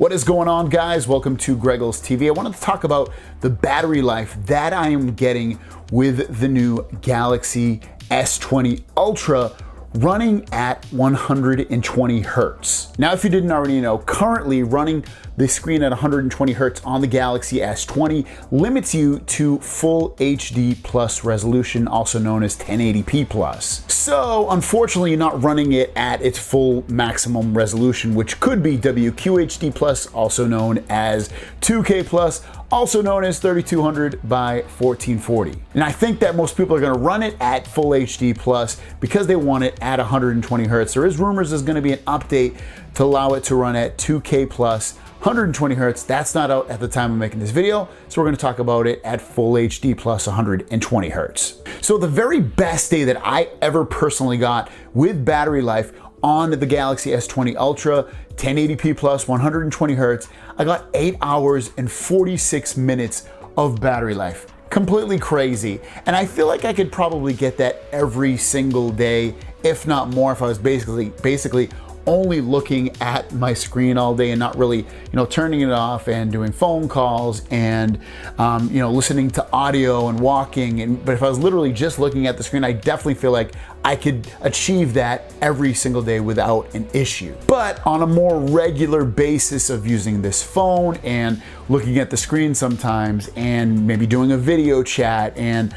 What is going on, guys? Welcome to Greggles TV. I wanted to talk about the battery life that I am getting with the new Galaxy S20 Ultra running at 120 Hertz. Now, if you didn't already know, currently running the screen at 120 Hertz on the Galaxy S20 limits you to full HD plus resolution, also known as 1080p plus. So unfortunately, you're not running it at its full maximum resolution, which could be WQHD plus, also known as 2K plus, also known as 3200 by 1440. And I think that most people are gonna run it at full HD plus because they want it at 120 Hertz. There is rumors there's gonna be an update to allow it to run at 2K plus, 120 Hertz. That's not out at the time of making this video, so we're gonna talk about it at full HD plus 120 Hertz. So the very best day that I ever personally got with battery life on the Galaxy S20 Ultra, 1080p plus, 120 Hertz, I got 8 hours and 46 minutes of battery life. Completely crazy. And I feel like I could probably get that every single day, if not more, if I was basically only looking at my screen all day and not really, turning it off and doing phone calls and, listening to audio and walking. But if I was literally just looking at the screen, I definitely feel like I could achieve that every single day without an issue. But on a more regular basis of using this phone and looking at the screen sometimes and maybe doing a video chat and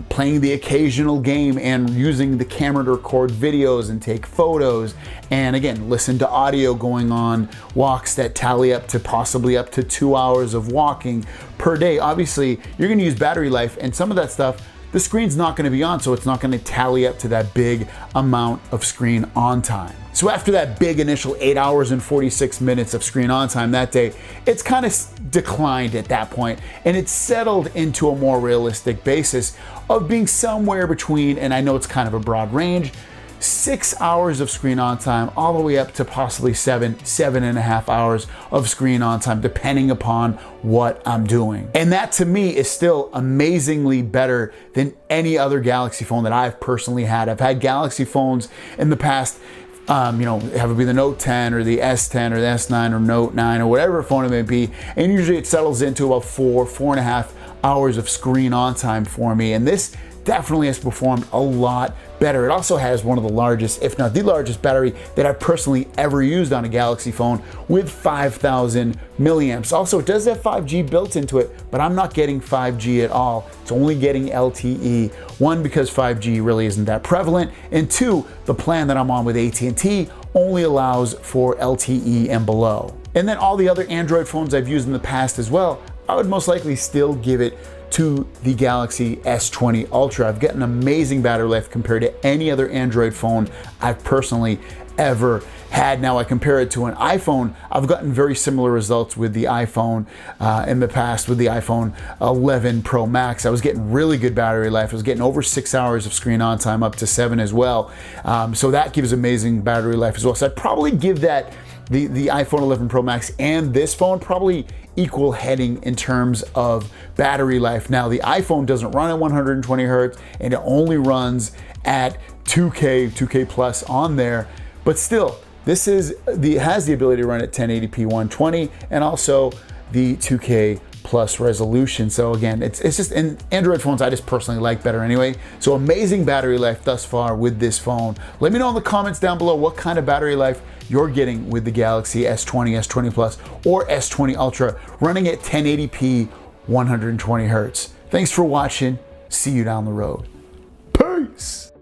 playing the occasional game and using the camera to record videos and take photos and again, listen to audio going on walks that tally up to possibly up to 2 hours of walking per day. Obviously, you're gonna use battery life and some of that stuff the screen's not gonna be on, so it's not gonna tally up to that big amount of screen on time. So after that big initial 8 hours and 46 minutes of screen on time that day, it's kind of declined at that point, and it's settled into a more realistic basis of being somewhere between, and I know it's kind of a broad range, 6 hours of screen on time all the way up to possibly 7.5 hours of screen on time, depending upon what I'm doing. And that to me is still amazingly better than any other Galaxy phone that I've personally had. I've had Galaxy phones in the past, have it be the Note 10 or the S10 or the S9 or Note 9 or whatever phone it may be, and usually it settles into about 4.5 hours of screen on time for me. And this definitely has performed a lot better. It also has one of the largest, if not the largest battery that I've personally ever used on a Galaxy phone with 5,000 milliamps. Also, it does have 5G built into it, but I'm not getting 5G at all. It's only getting LTE. One, because 5G really isn't that prevalent, and two, the plan that I'm on with AT&T only allows for LTE and below. And then all the other Android phones I've used in the past as well, I would most likely still give it to the Galaxy S20 Ultra. I've got an amazing battery life compared to any other Android phone I've personally ever had. Now I compare it to an iPhone, I've gotten very similar results with the iPhone in the past. With the iPhone 11 Pro Max, I was getting really good battery life. I was getting over 6 hours of screen on time, up to 7 as well. So that gives amazing battery life as well. So I'd probably give that the iPhone 11 Pro Max and this phone probably equal heading in terms of battery life. Now the iPhone doesn't run at 120 Hertz and it only runs at 2K plus on there, but still this has the ability to run at 1080p 120 and also the 2K plus resolution. So again, it's just, in Android phones I just personally like better anyway. So amazing battery life thus far with this phone. Let me know in the comments down below what kind of battery life you're getting with the Galaxy S20, S20 Plus, or S20 Ultra running at 1080p 120 Hertz. Thanks for watching. See you down the road. Peace.